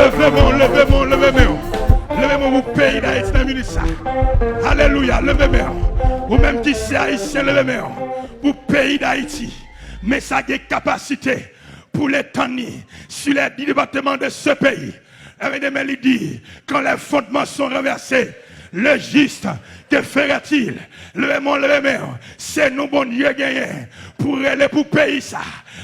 Levez-moi, levez-moi, levez-moi. Levez-moi mon pays d'Haïti dans minute ça. Alléluia, levez-moi. Ou même qui c'est haïtien, levez-moi. Pour pays d'Haïti. Mais ça a des capacités pour les tenir sur les 10 départements de ce pays. Il dit, quand les fondements sont renversés, le juste, que ferait-il? Levez-moi, levez-moi. C'est nous, bon Dieu, gagné pour aller pour pays ça.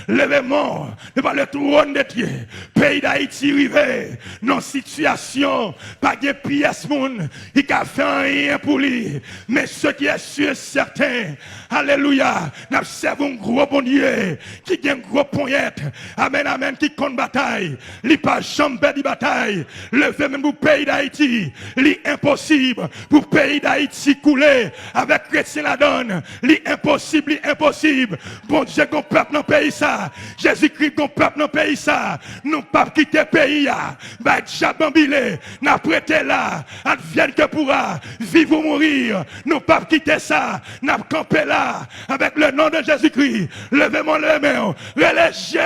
Levez-moi devant le trône de Dieu. Pays d'Haïti rivé. Non situation. Pas de pièce moun. Il a fait rien pour lui. Mais ce qui est sûr et certain. Alléluia. Nous servons un gros bon Dieu. Qui a un gros poignette. Amen, amen. Qui compte bataille. Il pas jamais de bataille. Levez même pour pays d'Haïti. L'impossible. Pour pays d'Haïti couler. Avec chrétien la donne. L'impossible, l'impossible. Bon Dieu, qu'on peuple dans le pays ça. Jésus-Christ, qu'on peuple dans le pays ça. Nous pas quitter le pays là. Bah, Jabambilé, n'a prêté là. Advienne que pourra. Vivre ou mourir. Nous pas quitter ça. N'a campé là. Avec le nom de Jésus-Christ. Levez-moi les mains. Relâchez.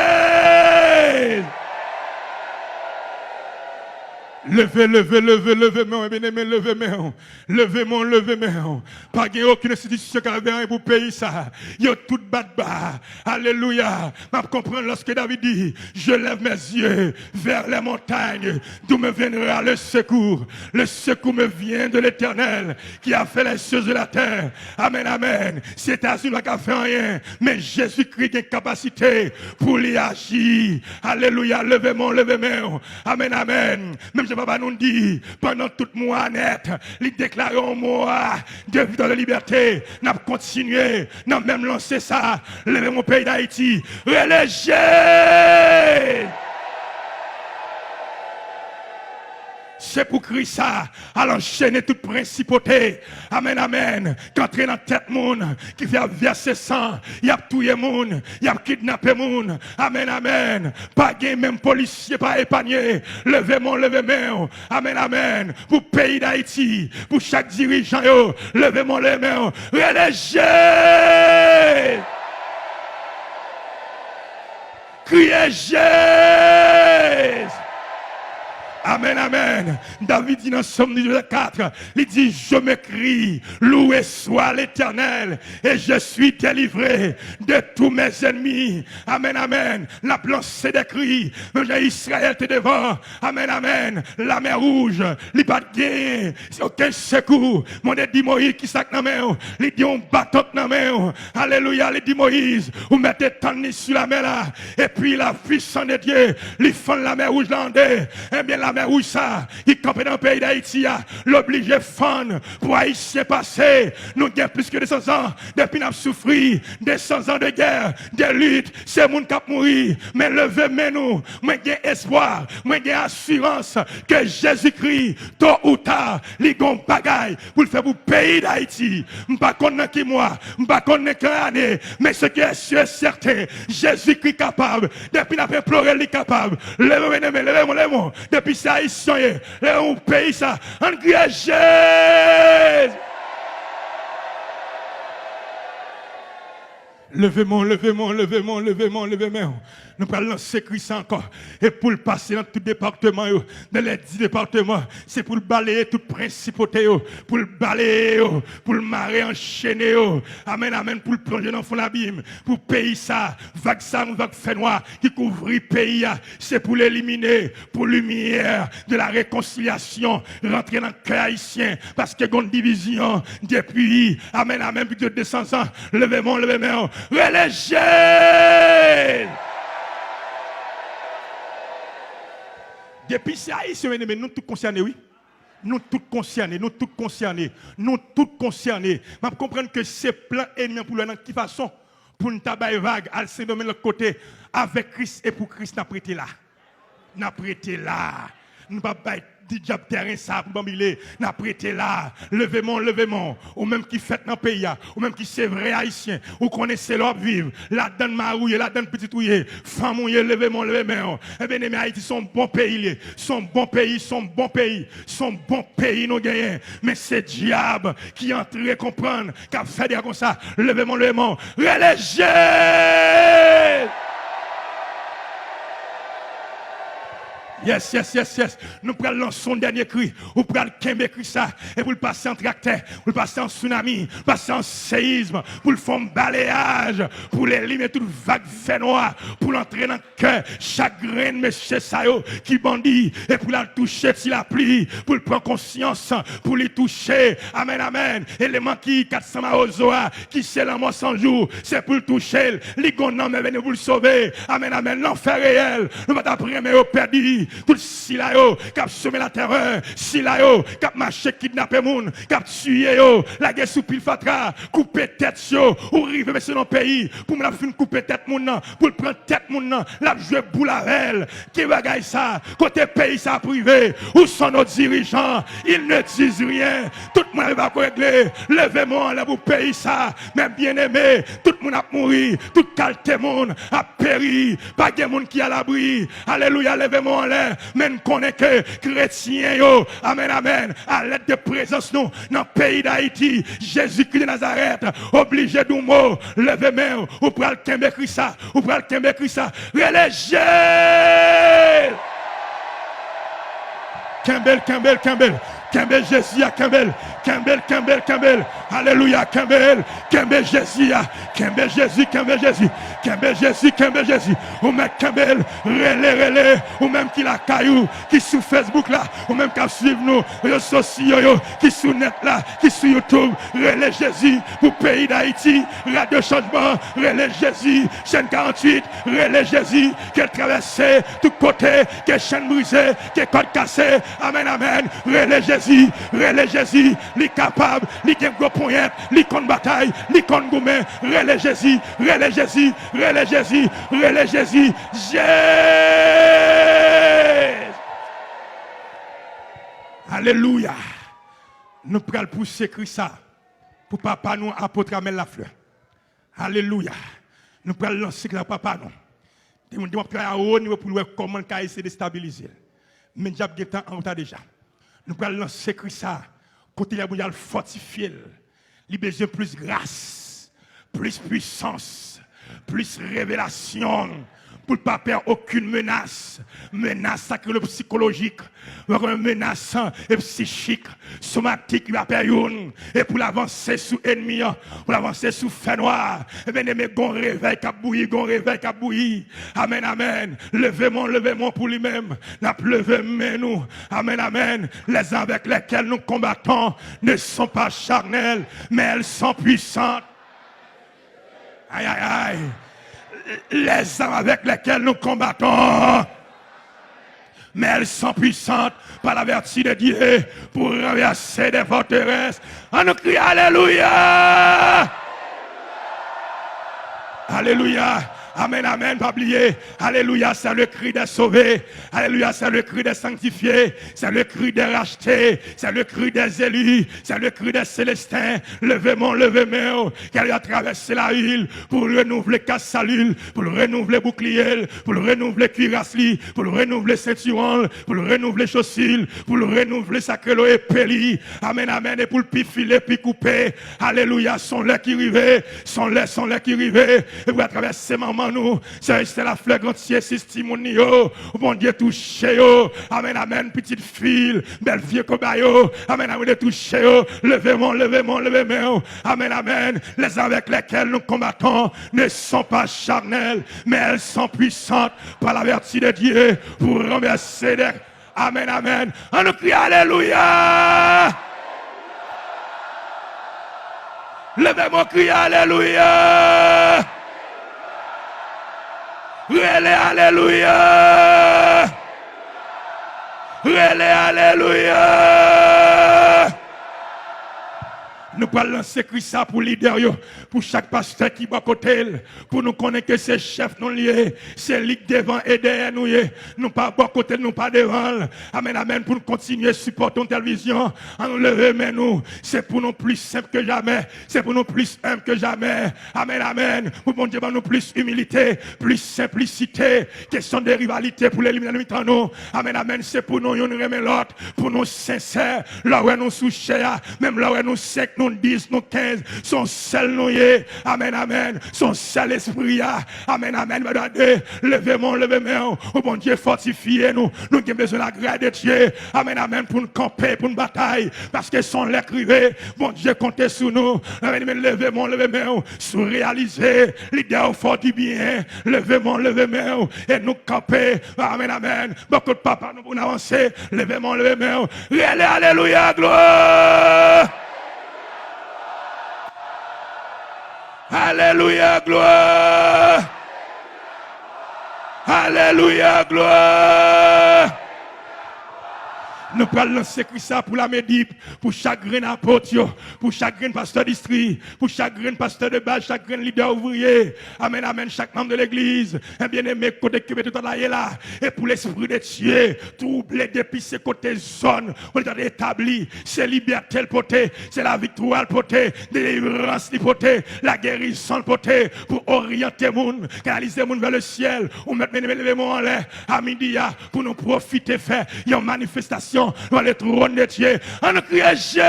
Levez, levez, levez, levez, moi, bien-aimé, levez, moi. Levez, moi, levez, moi. Pas qu'il y ait aucune institution qui a rien pour payer ça. Il y a tout bas de bas. Alléluia. Je comprends lorsque David dit, je lève mes yeux vers les montagnes, d'où me viendra le secours. Le secours me vient de l'Éternel, qui a fait les choses de la terre. Amen, amen. C'est États-Unis qui a fait rien, mais Jésus-Christ a une capacité pour y agir. Alléluia. Levez, moi, levez, moi. Amen, amen. Même Papa nous dit, pendant tout mois net, il déclare un mois de vie dans la liberté. N'a continué, n'a même lancé ça. Levez mon pays d'Haïti. Relâchez! C'est pour Christ ça, à l'enchaîner toute principauté. Amen, amen. Qu'entrer dans la tête monde, qui fait verser sang, il y a tué monde, il y a kidnappé monde. Amen, amen. Pas gain même policier, pas épargné. Levez-moi, levez-moi. Amen, amen. Pour le pays d'Haïti, pour chaque dirigeant, levez-moi les mains. Relâchez! Criez Jésus! Amen, amen. David dit dans Somme 4, il dit, je m'écris, loué soit l'Éternel, et je suis délivré de tous mes ennemis. Amen, amen. La lancé des cris, Israël te devant. Amen, amen. La mer rouge, il n'y a pas de gain, aucun secours. Mon dit Moïse qui sac dans la main, il dit on bâton dans la main. Alléluia, il dit Moïse, vous mettez tannis sur la mer là, et puis la puissance de Dieu, il fend la mer rouge là. Eh bien, la mer rouge, ça, il campe dans le pays d'Haïti, l'obligé fan pour Haïtien passer. Nous avons plus que 200 ans, depuis nous avons souffert, 200 ans de guerre, de lutte, c'est mon cap mourir. Mais levez nous, moi j'ai espoir, moi j'ai assurance que Jésus-Christ, tôt ou tard, il y a un bagaille pour le faire pour le pays d'Haïti. Je ne sais pas qui moi, je ne sais pas quelle année, mais ce qui est sûr et certain, Jésus-Christ est capable, depuis nous avons imploré, il est capable. Levez-moi, depuis ça, haïtien, le pays ça, en Jésus. Levez-moi, levez-moi, levez-moi, levez-moi, levez-moi. Nous allons lancer Christ encore. Et pour le passer dans tout département, dans les 10 départements, c'est pour le balayer toute principauté, pour le balayer, pour le marrer enchaîné. Amen, amen, pour le plonger dans le fond de l'abîme. Pour payer ça, vague ça, vague fait noir, qui couvre le pays. C'est pour l'éliminer, pour lumière de la réconciliation, rentrer dans le cœur haïtien, parce qu'il y a une division depuis, amen, amen, plus de 200 ans. Levez-moi, levez-moi. Relâchez! Depuis ça, mais nous tous concernés, oui. Nous tous concernés, nous tous concernés, nous tous concernés. Je comprends que c'est plein ennemi pour le qui façon pour nous tabailler vague, à se nommer de l'autre côté, avec Christ et pour Christ, n'a prêté là. N'a prêté là. Nous ne pouvons pas dit diable terrain ça pour bambiler n'a prêté là levez-moi ou même qui fait dans le pays ou même qui c'est vrai haïtien ou connaissez leur vivre la donne marouille la donne petite ouille femme ouille levez-moi eh bien mais Haïti son bon pays son bon pays nous gagnons mais c'est diable qui entre comprendre qu'a fait dire comme ça levez-moi relâchez Yes, yes, yes, yes. Nous prenons lancer son dernier cri. Ou prenons le cri ça. Et pour le passer en tracteur, pour le passer en tsunami, passer en séisme, pour le faire un balayage, pour l'éliminer toute vague fait noir, pour l'entrer dans le cœur, chaque grain de monsieur Sayo qui bandit, et pour la toucher s'il a pris, pour le prendre conscience, pour les toucher. Amen, amen. Élément qui 400 maozoa, qui c'est la mort 100 jours, c'est pour le toucher. Les gonds mais venez vous le sauver. Amen, amen. L'enfer réel. Nous va t'apprendre au perdu. Tout si là yo, qui a semé la terreur, si là yo, qui a marché, kidnappé moun, qui a tué yo, la guerre sous pile fatra, couper tête yo, ou rive mais c'est dans le pays, pour me la fin couper tête moun nan, pour prendre tête moun nan, la jouer boule à elle, qui bagaille ça, côté pays ça privé, où sont nos dirigeants, ils ne disent rien, tout le monde va régler, levez-moi là pour pays ça, même bien aimé, tout le monde a mouru, tout qualité monde a péri, pas de monde qui a l'abri, alléluia, levez-moi en l'air. Mais nous connaissons que chrétiens, yo, amen, amen, à l'aide de présence, nous, dans le pays d'Haïti, Jésus-Christ de Nazareth, obligé d'un mot, levez main, ou pral kembe Christa, ou pral kembe Christa, relégez! Kembel Jésus, Kembel, alléluia, Kembel Jésus, ou même Kembel, relais, ou même qui la caillou, qui sur Facebook là, ou même qui suivre nous, les sociaux, qui sur net là, qui sur YouTube, relais Jésus, pour pays d'Haïti, Radio Changement, relais Jésus, chaîne 48, relais Jésus, qu'elle traverse tout côté, qu'elle chaîne brisée, qu'elle code cassé, amen, relais Jésus, li capable, li gen gros poignet, li kon bataille, li kon goumé, relais Jésus, Alléluia. Nous prenons pousser Christ ça pour papa nous apôtre Amel la fleur. Alléluia. Nous prenons lancer la papa nous. Nous devons travailler à haut niveau pour voir comment essayer de stabiliser. Mais j'ai temps en retard déjà. Nous prenons lancer Christ ça côté la mondiale fortifier. Il besoin plus grâce, plus puissance, plus révélation. Pour ne pas perdre aucune menace psychologique, menace psychique, somatique, et pour l'avancer sous ennemi, pour l'avancer sous fait noir, et bien aimé, gon réveil qui bouilli, amen, levez-moi pour lui-même, n'a pleuvé nous, amen, les armes avec lesquelles nous combattons ne sont pas charnelles, mais elles sont puissantes, aïe, les armes avec lesquelles nous combattons, mais elles sont puissantes par la vertu de Dieu pour renverser des forteresses. On nous crie Alléluia! Alléluia! Amen, pas oublier. Alléluia, c'est le cri des sauvés. Alléluia, c'est le cri des sanctifiés. C'est le cri des rachetés. C'est le cri des élus. C'est le cri des célestins. Levez-moi, qu'elle a traversé la île pour renouveler Cassalul, pour renouveler bouclier, pour renouveler cuirassli, pour renouveler ceinturon, pour renouveler chaussures, pour renouveler sacrelo et péli. Amen, et pour le pifiler, puis couper. Alléluia, sont les qui rivaient, sont les qui rivaient. Et pour traverser maman. Nous, c'est la fleur entière, c'est Stimonio, bon Dieu touché, amen, petite fille, belle vieux cobayo, amen, touché, levez-moi, amen, les armes avec lesquelles nous combattons ne sont pas charnelles, mais elles sont puissantes par la vertu de Dieu pour renverser des... Amen, on nous crie Alléluia! Levez-moi, crie Alléluia! Alléluia! Nous parlons lancer Christ pour leader, pour chaque pasteur qui va côté, pour nous connaître que c'est chef non lié, c'est lui devant et derrière nous. Nous pas à côté, nous pas devant. Amen, pour nous continuer à supporter la télévision, à nous lever, mais nous, c'est pour nous plus simple que jamais, c'est pour nous plus humble que jamais. Amen, pour bon Dieu, nous plus humilité, plus simplicité, question de rivalité pour l'éliminer de nous. Amen, c'est pour nous, nous remet l'autre, pour nous sincères, là où nous souchons, même là où nous sec, nous nous 10, nous 15, son seul nous y est. Amen, amen. Son seul esprit. Amen, amen. Levez-moi, levez-moi. Oh bon Dieu, fortifiez nous. Nous avons besoin de la grâce de Dieu. Amen, amen. Pour nous camper, pour nous bataille. Parce que son l'écrivait. Bon Dieu, comptez sur nous. Amen, amen. Levez-moi, levez-moi. Sous réaliser l'idée au fort du bien. Levez-moi, levez-moi. Et nous camper. Amen, amen. Beaucoup de papa, nous pour avancer. Levez-moi, levez-moi. Alléluia, gloire. Alléluia, gloire. Alléluia, gloire. Nous pouvons lancer ça pour la médip, pour chaque grain apôtre, pour chaque grain pasteur district, pour chaque grain pasteur de base, chaque grain leader ouvrier. Amen, amen, chaque membre de l'église. Un bien-aimé côté qui est tout là. Et pour l'esprit de Dieu, troubler depuis ces côtés zones, on est établi. C'est liberté le poté, c'est la victoire le poté, délivrance le poté, la guérison le poté, pour orienter les gens, canaliser les gens vers le ciel. On met les mots en l'air à midi pour nous profiter, faire une manifestation dans le trône de Dieu. En Christ Jésus.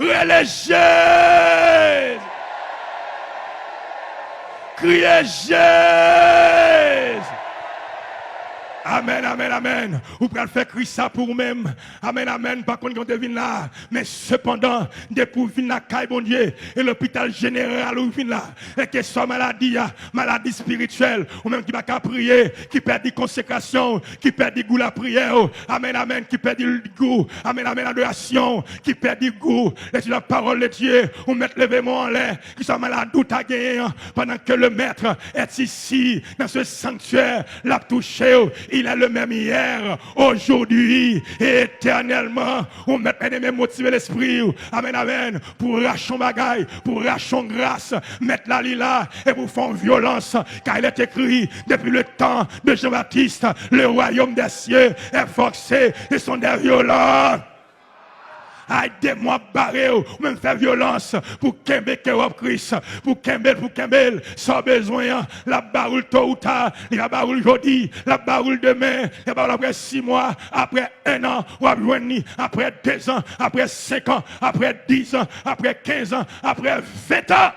Religieuse. Criez Jésus. Amen, amen, amen. Vous pouvez faire crier ça pour vous-même. Amen, amen. Par contre, quand vous venez là. Mais cependant, depuis que vous venez là, bon Dieu, et l'hôpital général où vous venez là, et que ce soit maladie spirituelle, ou même qui va qu'à prier, qui perd des consécrations, qui perd du goût la prière. Amen, amen. Qui perd du goût. Amen, amen, l'adoration. Qui perd du goût. Et la parole de Dieu, ou mettre l'événement en l'air, qui soit malade tout à gagner, pendant que le maître est ici, dans ce sanctuaire, l'a touché. Il est le même hier, aujourd'hui et éternellement. On met même motiver l'esprit. Amen, amen. Pour racheter bagaille, pour racheter grâce, mettre la lila et pour faire violence. Car il est écrit depuis le temps de Jean-Baptiste, le royaume des cieux est forcé et sont des violents. Aidez-moi barrer ou même faire violence pour Kembe Christ, pour Kembe, sans besoin, la baroule tôt ou tard, la baroule aujourd'hui, la baroule demain, la baroule après 6 mois, après 1 an, ou après 2 ans, après 5 ans, après 10 ans, après 15 ans, après 20 ans.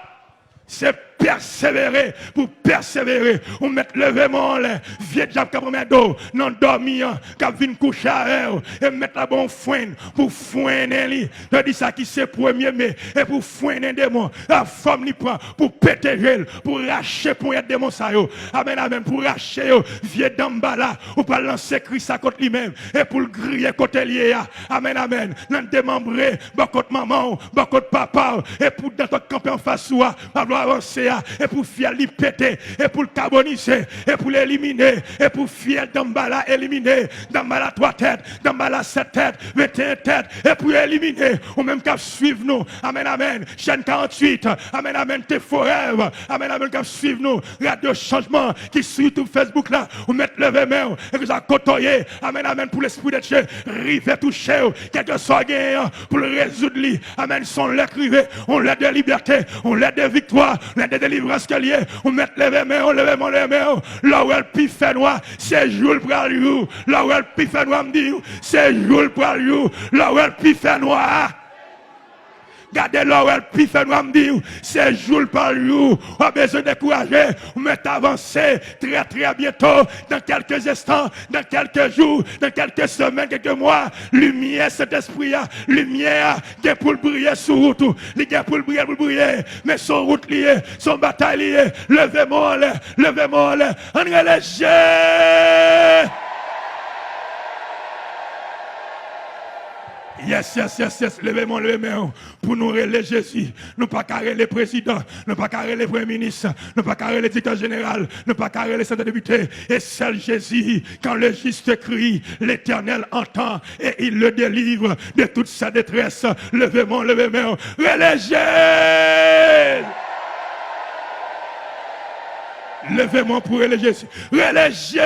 C'est persévérer, pour persévérer. On met le vément en l'air, vieux diable qui a promis d'eau, non dormir, qui a vu coucher à elle, et mettre la bonne foine, pour foiner lui. Je dis ça qui c'est premier, mais, et pour foiner un démon, la femme lui prend, pour péter elle, pour racher pour un démon ça yo. Amen, amen, pour racher yo, vieux d'ambala, ou pas lancer Christ à côté lui-même, et pour le griller côté lié. Amen, amen, non démembrer, beaucoup de maman, beaucoup de papa, et pour dans ton camp en face soi, pas avancer. Et pour faire lui péter, et pour le carboniser, et pour l'éliminer, et pour faire Dambala éliminer, Dambala 3 têtes, Dambala 7 têtes, 21 têtes, et pour éliminer, ou même qu'à suivre nous, amen, amen, chaîne 48, amen, amen, t'es forever, amen, amen, qu'à suivre nous, radio changement, qui suit tout Facebook là, ou mettre le main, et que ça côtoyer, amen, amen, pour l'esprit de Dieu, rive toucher, quel que soit gagnant, pour le résoudre, amen, son l'écrivé, on l'aide de liberté, on l'aide de victoire, de délivrance qu'elle y est, on met les mains, on lève les mains, là où elle piffe fait noir, c'est jour pour aller, là où elle piffe fait noir, me dit, c'est jour pour aller, là où elle piffe fait noir. Gardez là où elle piffe noir, me dit, c'est jour pour aller, on a besoin de décourager, on met avancer très très bientôt, dans quelques instants, dans quelques jours, dans quelques semaines, quelques mois, lumière cet esprit, lumière, qui est pour le briller sur route, il est pour le briller, mais son route liée, son bataille liée, levez-moi là, en relâché. Yes, levez-moi, pour nous relayer Jésus. Nous pas carrer les présidents, nous pas carrer les premiers ministres, nous pas carrer les directeurs généraux, nous pas carrer les sénateurs députés. Et seul Jésus, quand le juste crie, l'Éternel entend et il le délivre de toute sa détresse. Levez-moi, relayer. Levez-moi pour relayer Jésus. Relayer.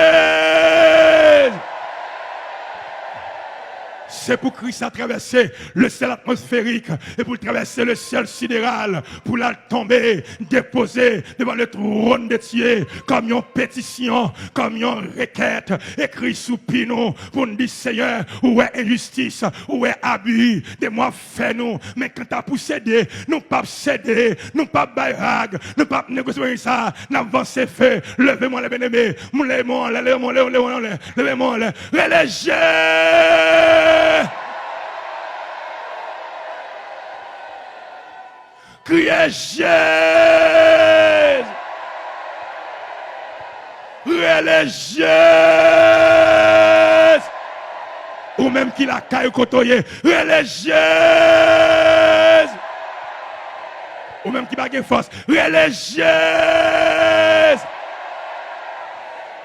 C'est pour Christ à traverser le ciel atmosphérique et pour traverser le ciel sidéral, pour la tomber, déposer devant le trône de Dieu, comme une pétition, comme une requête, écrit sous pinon, pour nous dire, Seigneur, où est injustice, où est abus, de moi fais-nous, mais quand tu as pour céder, nous pas céder, nous pas baïrag, nous pas négocier ça, nous avancer fait, levez-moi les bien-aimés, levez-moi, levez-moi, relégez! Criez Jésus! Relégez! Ou même qui la caille côtoyer, relégez! Ou même qui bague force, relégez!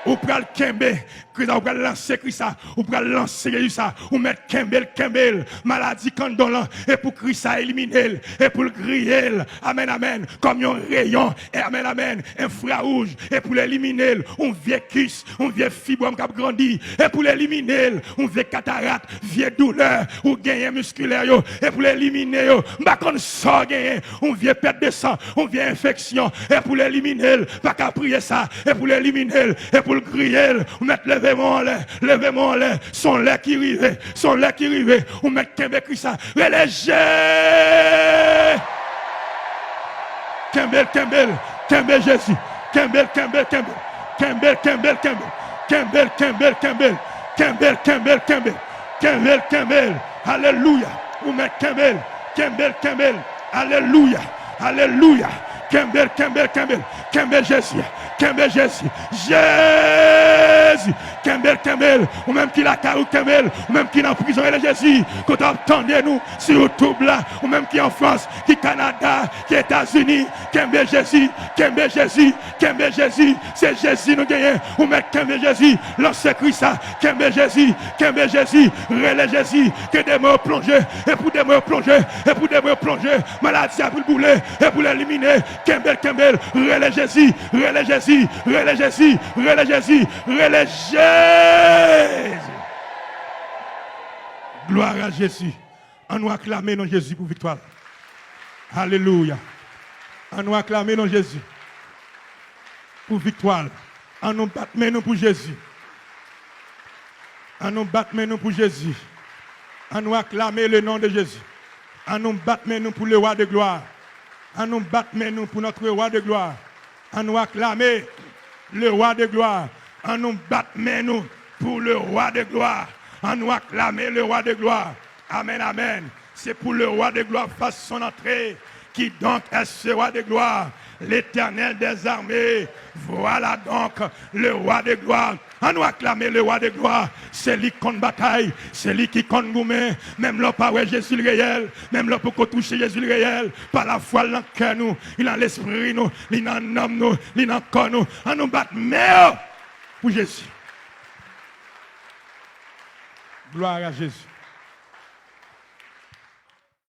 Ou pral kembe, Christ ou pral lancer Christ ou pral lancer Jésus ça, ou mettre kembel, maladie candolant, et pour Christ ça éliminer, et pour le griller, amen, amen, comme un rayon, et amen, amen, infrarouge, et pour l'éliminer, on vieux kiss, on vieux fibrome qui a grandi, et pour l'éliminer, on vieux cataracte, vieux douleur, ou gagner musculaire, et pour l'éliminer, bah qu'on sort gagner, on vieux perte de sang, on vieux infection, et pour l'éliminer, pas qu'à prier ça, et pour l'éliminer, et pour le crier, on met levez-moi là, son lait qui rive, on met Kembe Christ, relégez, Kembe Jésus, Kembe, alléluia, on met Kembe, alléluia, alléluia, Kembe Jésus, Jésus, Kembel, ou même qui la carou Kembel, ou même qui est en prison, et Jésus, quand attendez nous sur YouTube là, ou même qui en France, qui Canada, qui États-Unis, Kembel Jésus, c'est Jésus nous gagnons, ou même Kembel Jésus, lancez Christ, Kembel Jésus, relais Jésus, que des mots plongés, et pour des mots plongés, maladie à pour le bouler, et pour l'éliminer, Kembel, relais Jésus, gloire à Jésus. On nous acclamer dans Jésus pour victoire. Alléluia. On nous acclamer dans Jésus pour victoire. On nous battre nous pour Jésus. On nous battre nous pour Jésus. On nous acclamer le nom de Jésus. On nous battre nous pour le roi de gloire. On nous battre nous pour notre roi de gloire. On nous acclamer le roi de gloire. On nous battre nous pour le roi de gloire. On nous acclamer le roi de gloire. Amen, amen. C'est pour le roi de gloire fasse son entrée. Qui donc est ce roi de gloire? L'Éternel des armées. Voilà donc le roi de gloire. On nous acclamer le roi de gloire. C'est lui qui compte bataille. C'est lui qui compte gourmet. Même là, pas Jésus le réel. Même là, pour qu'on touche Jésus le réel. Par la foi, il a cœur nous. Il a l'esprit nous. Il a l'âme nous. Il a corps nous. On nous bat mais pour Jésus. Gloire à Jésus.